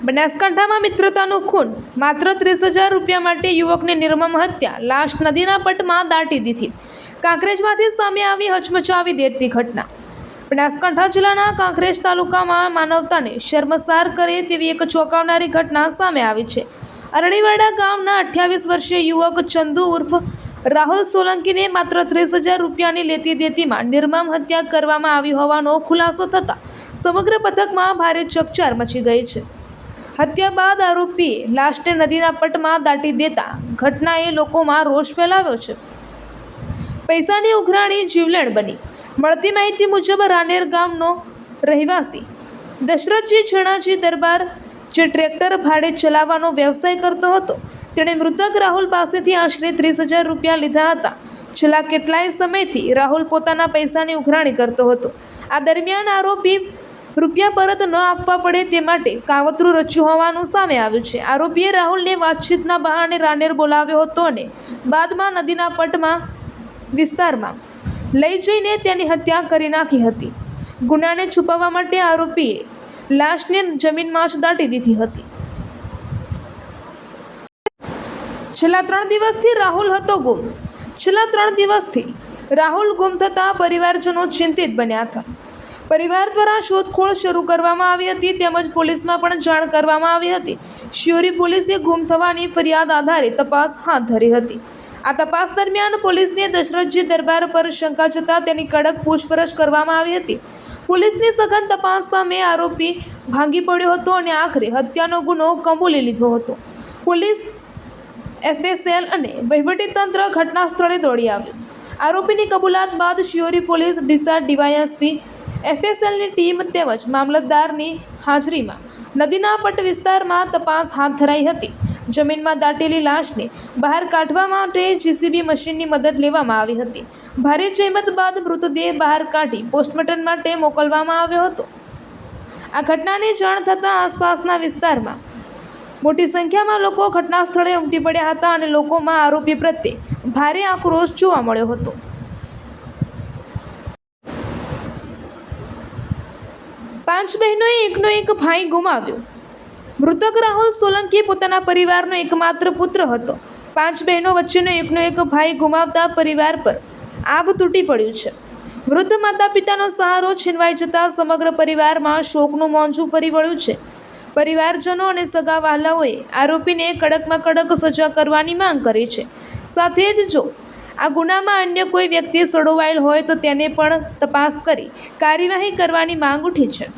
બનાસકાંઠામાં મિત્રતાનું ખૂન, માત્ર 30,000 રૂપિયા માટે યુવકની નિર્મમ હત્યા, લાશ નદીના પટમાં દાટી દીધી. કાંકરેજમાંથી સામે આવી હચમચાવી દેતી ઘટના. બનાસકાંઠા જિલ્લાના કાંકરેજ તાલુકામાં માનવતાને શર્મસાર કરે તેવી એક ચોંકાવનારી ઘટના સામે આવી છે. અરણીવાડા ગામના 28 વર્ષીય યુવક ચંદુ ઉર્ફ રાહુલ સોલંકીને માત્ર 30,000 રૂપિયાની લેતી દેતીમાં નિર્મમ હત્યા કરવામાં આવી હોવાનો ખુલાસો થતાં સમગ્ર પથકમાં ભારે ચકચાર મચી ગઈ છે. હત્યા બાદ આરોપીએ લાશને નદીના પટમાં દાટી દેતા ઘટનાએ લોકોમાં રોષ ફેલાવ્યો છે. પૈસાની ઉઘરાણી જીવલેણ બની. મળતી માહિતી મુજબ રાનેર ગામનો રહેવાસી દશરથજી છણાજી દરબાર, જે ટ્રેક્ટર ભાડે ચલાવવાનો વ્યવસાય કરતો હતો, તેણે મૃતક રાહુલ પાસેથી આશરે 30,000 રૂપિયા લીધા હતા. છેલ્લા કેટલાય સમયથી રાહુલ પોતાના પૈસાની ઉઘરાણી કરતો હતો. આ દરમિયાન આરોપી રૂપિયા પરત ન આપવા પડે તે માટે કાવતરું રચ્યું હોવાનું સામે આવ્યું છે. આરોપીએ રાહુલને વાતચીતના બહાને રાનેર બોલાવ્યો હતો અને બાદમાં નદીના પટમાં વિસ્તારમાં લઈ જઈને તેની હત્યા કરી નાખી હતી. ગુનાને છુપાવવા માટે આરોપીએ લાશને જમીનમાં જ દાટી દીધી હતી. છેલ્લા 3 દિવસથી રાહુલ હતો ગુમ. છેલ્લા 3 દિવસથી રાહુલ ગુમ થતાં પરિવારજનો ચિંતિત બન્યા હતા. પરિવાર દ્વારા શોધખોળ શરૂ કરવામાં આવી હતી, તેમજ પોલીસમાં પણ જાણ કરવામાં આવી હતી. શિયોરી પોલીસે ગુમ થવાની ફરિયાદ આધારે તપાસ હાથ ધરી હતી. આ તપાસ દરમિયાન પોલીસને દશરથજી દરબાર પર શંકા જતાં તેની કડક પૂછપરછ કરવામાં આવી હતી. પોલીસની સઘન તપાસ સામે આરોપી ભાંગી પડ્યો હતો અને આખરે હત્યાનો ગુનો કબૂલી લીધો હતો. પોલીસ, FSL અને વહીવટીતંત્ર ઘટના સ્થળે દોડી આવ્યું. આરોપીની કબૂલાત બાદ શિયોરી પોલીસ, ડીસા DYSP, FSLની ટીમ તેમજ મામલતદારની હાજરીમાં નદીના પટ વિસ્તારમાં તપાસ હાથ ધરાઈ હતી. જમીનમાં દાટેલી લાશને બહાર કાઢવા માટે JCB મશીનની મદદ લેવામાં આવી હતી. ભારે જહેમત બાદ મૃતદેહ બહાર કાઢી પોસ્ટમોર્ટમ માટે મોકલવામાં આવ્યો હતો. આ ઘટનાની જાણ થતાં આસપાસના વિસ્તારમાં મોટી સંખ્યામાં લોકો ઘટના સ્થળે ઉમટી પડ્યા હતા અને લોકોમાં આરોપી પ્રત્યે ભારે આક્રોશ જોવા મળ્યો હતો. પાંચ બહેનોએ એકનો એક ભાઈ ગુમાવ્યો. મૃતક રાહુલ સોલંકી પોતાના પરિવારનો એકમાત્ર પુત્ર હતો. 5 બહેનો વચ્ચેનો એકનો એક ભાઈ ગુમાવતા પરિવાર પર આભ તૂટી પડ્યું છે. વૃદ્ધ માતા પિતાનો સહારો છીનવાઈ જતાં સમગ્ર પરિવારમાં શોકનું મોજું ફરી વળ્યું છે. પરિવારજનો અને સગા વહાલાઓએ આરોપીને કડકમાં કડક સજા કરવાની માંગ કરી છે. સાથે જ જો આ ગુનામાં અન્ય કોઈ વ્યક્તિ સંડોવાયેલ હોય તો તેને પણ તપાસ કરી કાર્યવાહી કરવાની માંગ ઉઠી છે.